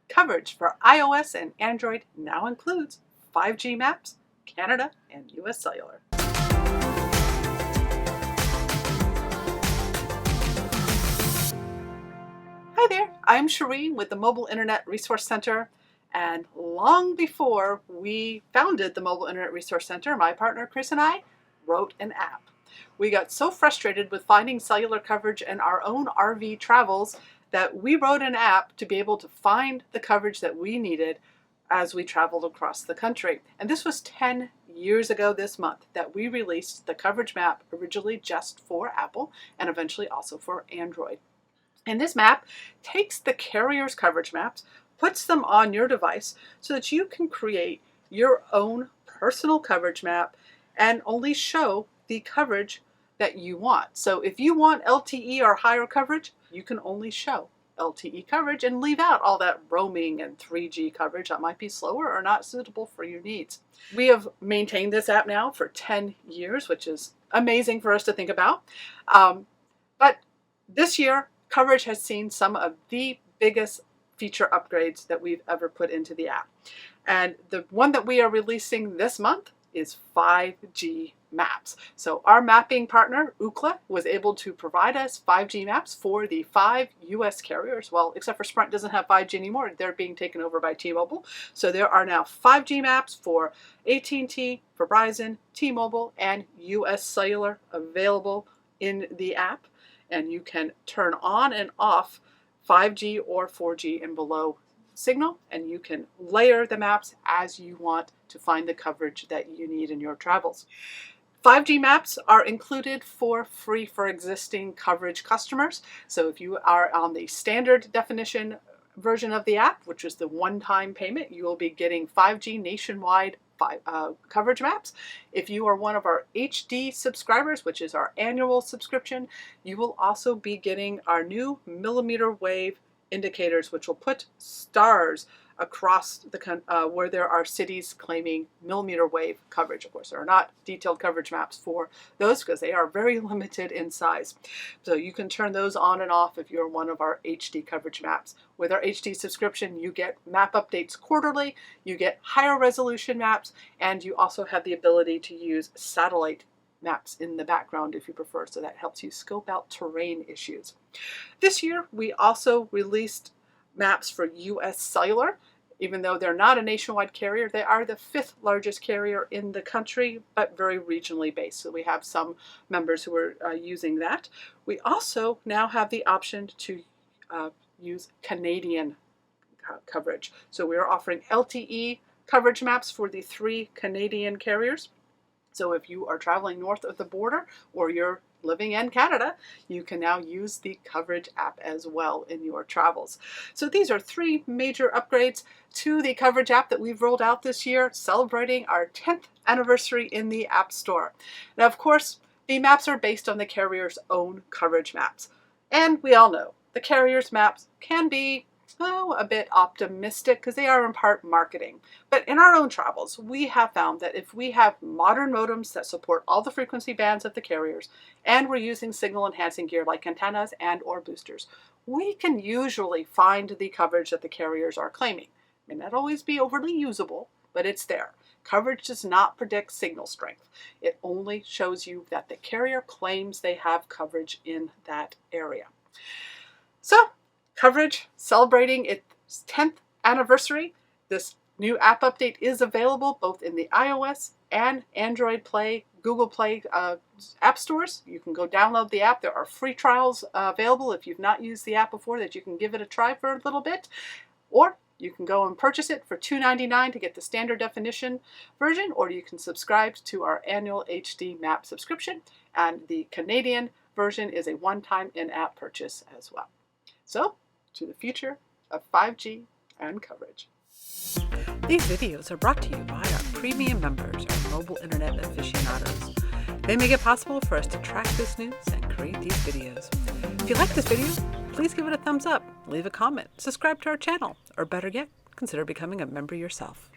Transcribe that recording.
Coverage for iOS and Android now includes 5G maps, Canada, and US Cellular. Hi there, I'm Cherie with the Mobile Internet Resource Center, and long before we founded the Mobile Internet Resource Center, my partner Chris and I wrote an app. We got so frustrated with finding cellular coverage in our own RV travels that we wrote an app to be able to find the coverage that we needed as we traveled across the country. And this was 10 years ago this month that we released the coverage map, originally just for Apple and eventually also for Android. And this map takes the carrier's coverage maps, puts them on your device so that you can create your own personal coverage map and only show the coverage that you want. So if you want LTE or higher coverage, you can only show LTE coverage and leave out all that roaming and 3G coverage that might be slower or not suitable for your needs. We have maintained this app now for 10 years, which is amazing for us to think about. But this year, coverage has seen some of the biggest feature upgrades that we've ever put into the app. And the one that we are releasing this month is 5G maps. So our mapping partner, Ookla, was able to provide us 5G maps for the 5 US carriers. Well, except for Sprint doesn't have 5G anymore. They're being taken over by T-Mobile. So there are now 5G maps for AT&T, Verizon, T-Mobile, and US Cellular available in the app. And you can turn on and off 5G or 4G and below signal, and you can layer the maps as you want to find the coverage that you need in your travels. 5G maps are included for free for existing coverage customers. So if you are on the standard definition version of the app, which is the one-time payment, you will be getting 5G nationwide coverage maps. If you are one of our HD subscribers, which is our annual subscription, you will also be getting our new mmWave indicators, which will put stars across the where there are cities claiming mmWave coverage. Of course, there are not detailed coverage maps for those because they are very limited in size. So you can turn those on and off if you're one of our HD coverage maps. With our HD subscription, you get map updates quarterly, you get higher resolution maps, and you also have the ability to use satellite maps in the background if you prefer, so that helps you scope out terrain issues. This year, we also released maps for US Cellular. Even though they're not a nationwide carrier, they are the 5th largest carrier in the country, but very regionally based. So we have some members who are using that. We also now have the option to use Canadian coverage. So we are offering LTE coverage maps for the 3 Canadian carriers. So if you are traveling north of the border or you're living in Canada, you can now use the coverage app as well in your travels. So these are 3 major upgrades to the coverage app that we've rolled out this year, celebrating our 10th anniversary in the App Store. Now, of course, the maps are based on the carrier's own coverage maps. And we all know the carrier's maps can be a bit optimistic because they are in part marketing. But in our own travels, we have found that if we have modern modems that support all the frequency bands of the carriers, and we're using signal enhancing gear like antennas and or boosters, we can usually find the coverage that the carriers are claiming. It may not always be overly usable, but it's there. Coverage does not predict signal strength. It only shows you that the carrier claims they have coverage in that area. So, coverage celebrating its 10th anniversary. This new app update is available both in the iOS and Android Play, Google Play app stores. You can go download the app. There are free trials available if you've not used the app before, that you can give it a try for a little bit. Or you can go and purchase it for $2.99 to get the standard definition version, or you can subscribe to our annual HD map subscription. And the Canadian version is a one-time in-app purchase as well. So, to the future of 5G and coverage. These videos are brought to you by our premium members, our mobile internet aficionados. They make it possible for us to track this news and create these videos. If you like this video, please give it a thumbs up, leave a comment, subscribe to our channel, or better yet, consider becoming a member yourself.